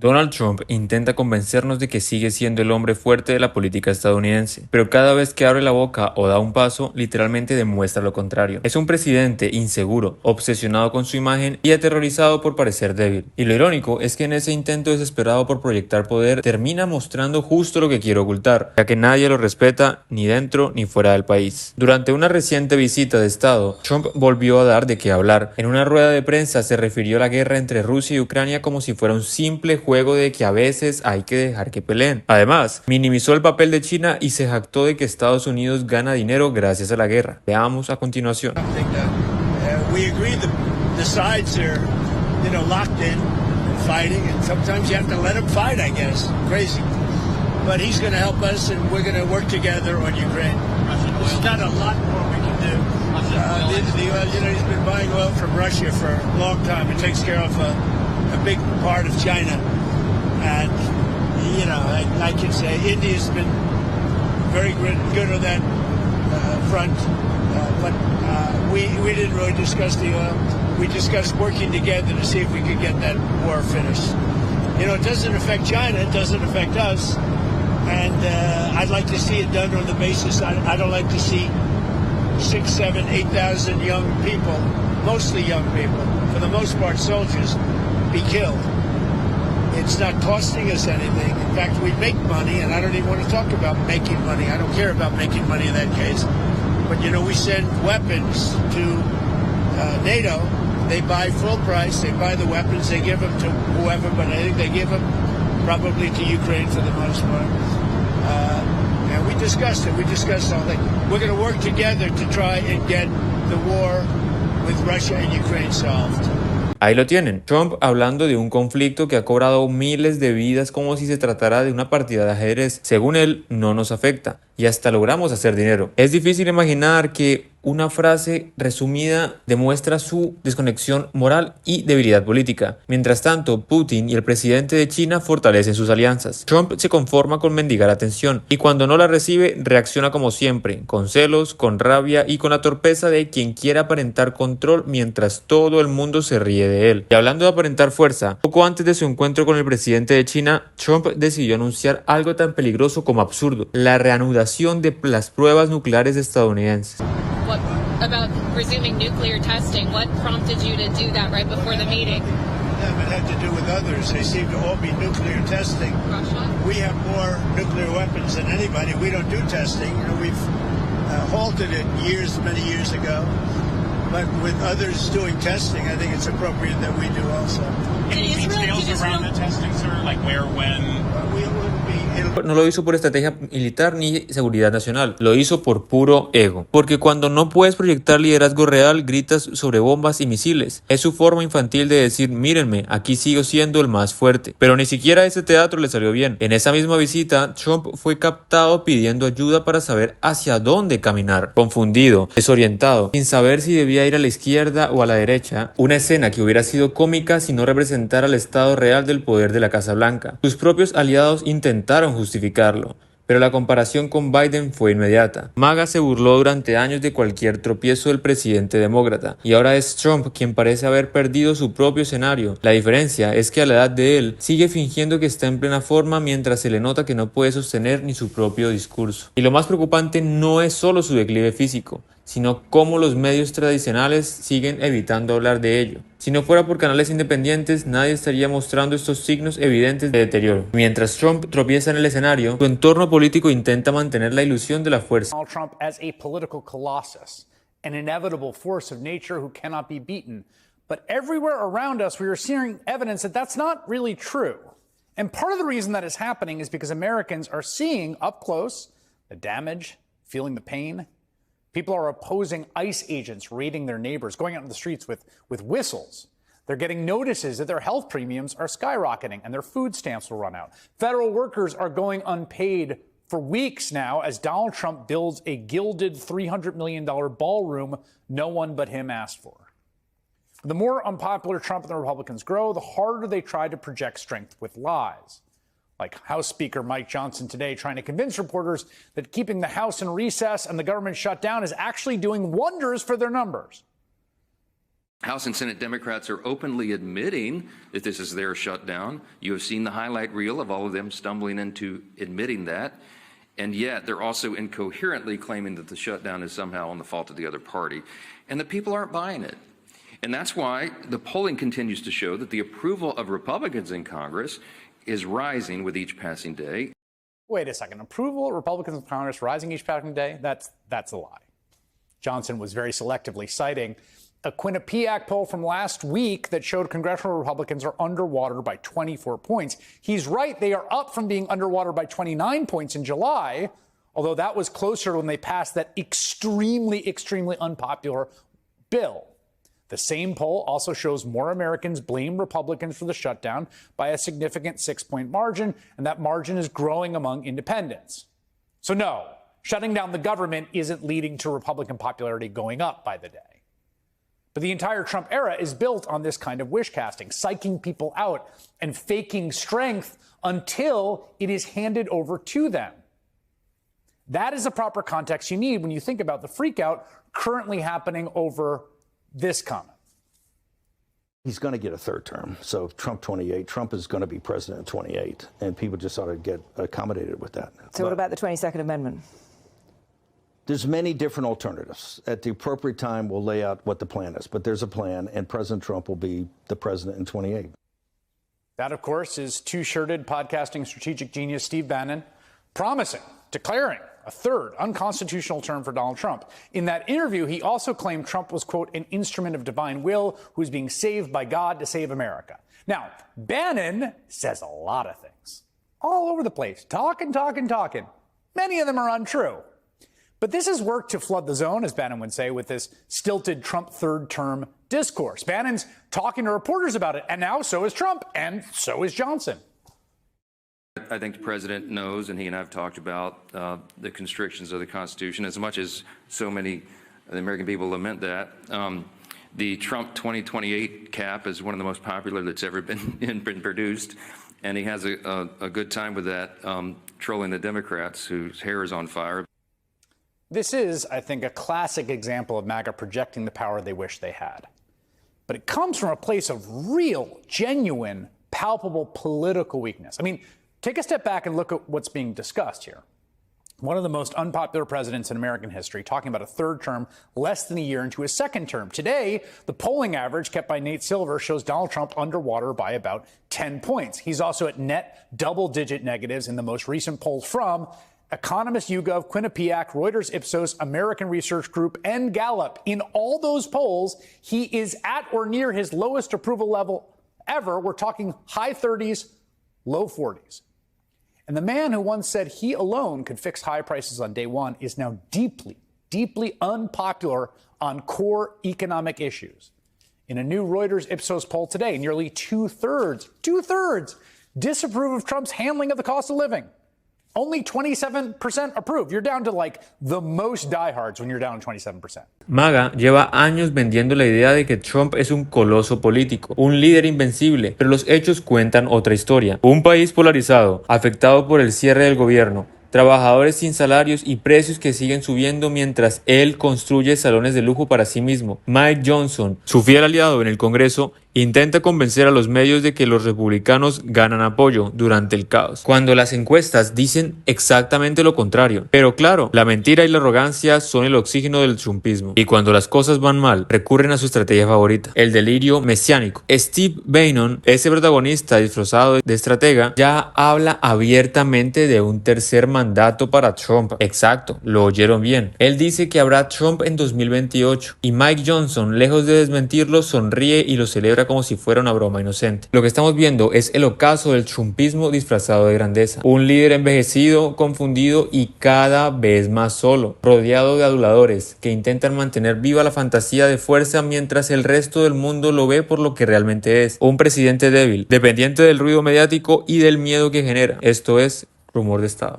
Donald Trump intenta convencernos de que sigue siendo el hombre fuerte de la política estadounidense, pero cada vez que abre la boca o da un paso, literalmente demuestra lo contrario. Es un presidente inseguro, obsesionado con su imagen y aterrorizado por parecer débil. Y lo irónico es que en ese intento desesperado por proyectar poder, termina mostrando justo lo que quiere ocultar, ya que nadie lo respeta ni dentro ni fuera del país. Durante una reciente visita de Estado, Trump volvió a dar de qué hablar. En una rueda de prensa se refirió a la guerra entre Rusia y Ucrania como si fuera un simple juego de que a veces hay que dejar que peleen. Además, minimizó el papel de China y se jactó de que Estados Unidos gana dinero gracias a la guerra. Veamos a continuación. But he's going to help us, and we're going to work together on Ukraine. There's not a lot more we can do. He's been buying oil from Russia for a long time. It takes care of a big part of China, and I can say India's been very good on that front. But we didn't really discuss the oil. We discussed working together to see if we could get that war finished. It doesn't affect China. It doesn't affect us. And I'd like to see it done on the basis, I don't like to see 6, 7, 8,000 young people, mostly young people, for the most part soldiers, be killed. It's not costing us anything. In fact, we make money, and I don't even want to talk about making money. I don't care about making money in that case. But, we send weapons to NATO. They buy full price. They buy the weapons. They give them to whoever, but I think they give them probably to Ukraine for the most part. And we discussed it. We discussed all that. We're going to work together to try and get the war with Russia and Ukraine solved. Ahí lo tienen, Trump hablando de un conflicto que ha cobrado miles de vidas como si se tratara de una partida de ajedrez. Según él, no nos afecta y hasta logramos hacer dinero. Es difícil imaginar que una frase resumida demuestra su desconexión moral y debilidad política. Mientras tanto, Putin y el presidente de China fortalecen sus alianzas. Trump se conforma con mendigar atención y cuando no la recibe reacciona como siempre, con celos, con rabia y con la torpeza de quien quiera aparentar control mientras todo el mundo se ríe de él. Y hablando de aparentar fuerza, poco antes de su encuentro con el presidente de China, Trump decidió anunciar algo tan peligroso como absurdo: la reanudación de las pruebas nucleares estadounidenses. What about resuming nuclear testing? What prompted you to do that right before the meeting? It had to do with others. They seem to all be nuclear testing. Russia? We have more nuclear weapons than anybody. We don't do testing. We've halted it many years ago. But with others doing testing, I think it's appropriate that we do also. Any details around the testing, sir? Like where, when? No lo hizo por estrategia militar ni seguridad nacional, lo hizo por puro ego. Porque cuando no puedes proyectar liderazgo real, gritas sobre bombas y misiles. Es su forma infantil de decir: mírenme, aquí sigo siendo el más fuerte. Pero ni siquiera ese teatro le salió bien. En esa misma visita, Trump fue captado pidiendo ayuda para saber hacia dónde caminar. Confundido, desorientado, sin saber si debía ir a la izquierda o a la derecha. Una escena que hubiera sido cómica si no representara el estado real del poder de la Casa Blanca. Sus propios aliados intentaron justificarlo, pero la comparación con Biden fue inmediata. MAGA se burló durante años de cualquier tropiezo del presidente demócrata, y ahora es Trump quien parece haber perdido su propio escenario. La diferencia es que a la edad de él, sigue fingiendo que está en plena forma mientras se le nota que no puede sostener ni su propio discurso. Y lo más preocupante no es solo su declive físico, sino cómo los medios tradicionales siguen evitando hablar de ello. Si no fuera por canales independientes, nadie estaría mostrando estos signos evidentes de deterioro. Mientras Trump tropieza en el escenario, su entorno político intenta mantener la ilusión de la fuerza. Donald Trump as a political colossus, an inevitable force of nature who cannot be beaten. But everywhere around us, we are seeing evidence that that's not really true. And part of the reason that is happening is because Americans are seeing up close the damage, feeling the pain. People are opposing ICE agents raiding their neighbors, going out in the streets with whistles. They're getting notices that their health premiums are skyrocketing and their food stamps will run out. Federal workers are going unpaid for weeks now as Donald Trump builds a gilded $300 million ballroom no one but him asked for. The more unpopular Trump and the Republicans grow, the harder they try to project strength with lies. Like House Speaker Mike Johnson today trying to convince reporters that keeping the House in recess and the government shut down is actually doing wonders for their numbers. House and Senate Democrats are openly admitting that this is their shutdown. You have seen the highlight reel of all of them stumbling into admitting that. And yet they're also incoherently claiming that the shutdown is somehow on the fault of the other party. And the people aren't buying it. And that's why the polling continues to show that the approval of Republicans in Congress is rising with each passing day. Wait a second. Approval of Republicans in Congress rising each passing day? That's a lie. Johnson was very selectively citing a Quinnipiac poll from last week that showed congressional Republicans are underwater by 24 points. He's right. They are up from being underwater by 29 points in July, although that was closer when they passed that extremely, extremely unpopular bill. The same poll also shows more Americans blame Republicans for the shutdown by a significant 6-point margin, and that margin is growing among independents. So no, shutting down the government isn't leading to Republican popularity going up by the day. But the entire Trump era is built on this kind of wish casting, psyching people out and faking strength until it is handed over to them. That is the proper context you need when you think about the freakout currently happening over this comment. He's going to get a third term. So Trump 28, Trump is going to be president in 28, and people just ought to get accommodated with that. So what about the 22nd Amendment? There's many different alternatives. At the appropriate time, we'll lay out what the plan is. But there's a plan, and President Trump will be the president in 28. That, of course, is two-shirted podcasting strategic genius Steve Bannon declaring a third unconstitutional term for Donald Trump. In that interview, he also claimed Trump was, quote, an instrument of divine will who's being saved by God to save America. Now, Bannon says a lot of things all over the place, talking. Many of them are untrue. But this has worked to flood the zone, as Bannon would say, with this stilted Trump third term discourse. Bannon's talking to reporters about it, and now so is Trump, and so is Johnson. I think the president knows, and he and I have talked about the constrictions of the Constitution, as much as so many of the American people lament that. The Trump 2028 cap is one of the most popular that's ever been produced, and he has a good time with that, trolling the Democrats whose hair is on fire. This is, I think, a classic example of MAGA projecting the power they wish they had. But it comes from a place of real, genuine, palpable political weakness. I mean, take a step back and look at what's being discussed here. One of the most unpopular presidents in American history, talking about a third term less than a year into his second term. Today, the polling average kept by Nate Silver shows Donald Trump underwater by about 10 points. He's also at net double-digit negatives in the most recent polls from Economist YouGov, Quinnipiac, Reuters Ipsos, American Research Group, and Gallup. In all those polls, he is at or near his lowest approval level ever. We're talking high 30s, low 40s. And the man who once said he alone could fix high prices on day one is now deeply, deeply unpopular on core economic issues. In a new Reuters Ipsos poll today, nearly two-thirds disapprove of Trump's handling of the cost of living. Only 27% approve. You're down to like the most diehards when you're down to 27%. MAGA lleva años vendiendo la idea de que Trump es un coloso político, un líder invencible, pero los hechos cuentan otra historia. Un país polarizado, afectado por el cierre del gobierno, trabajadores sin salarios y precios que siguen subiendo mientras él construye salones de lujo para sí mismo. Mike Johnson, su fiel aliado en el Congreso, intenta convencer a los medios de que los republicanos ganan apoyo durante el caos, cuando las encuestas dicen exactamente lo contrario. Pero claro, la mentira y la arrogancia son el oxígeno del trumpismo, y cuando las cosas van mal, recurren a su estrategia favorita, el delirio mesiánico. Steve Bannon, ese protagonista disfrazado de estratega, ya habla abiertamente de un tercer mandato para Trump. Exacto, lo oyeron bien. Él dice que habrá Trump en 2028, y Mike Johnson, lejos de desmentirlo, sonríe y lo celebra como si fuera una broma inocente. Lo que estamos viendo es el ocaso del trumpismo disfrazado de grandeza. Un líder envejecido, confundido y cada vez más solo, rodeado de aduladores que intentan mantener viva la fantasía de fuerza mientras el resto del mundo lo ve por lo que realmente es. Un presidente débil, dependiente del ruido mediático y del miedo que genera. Esto es rumor de Estado.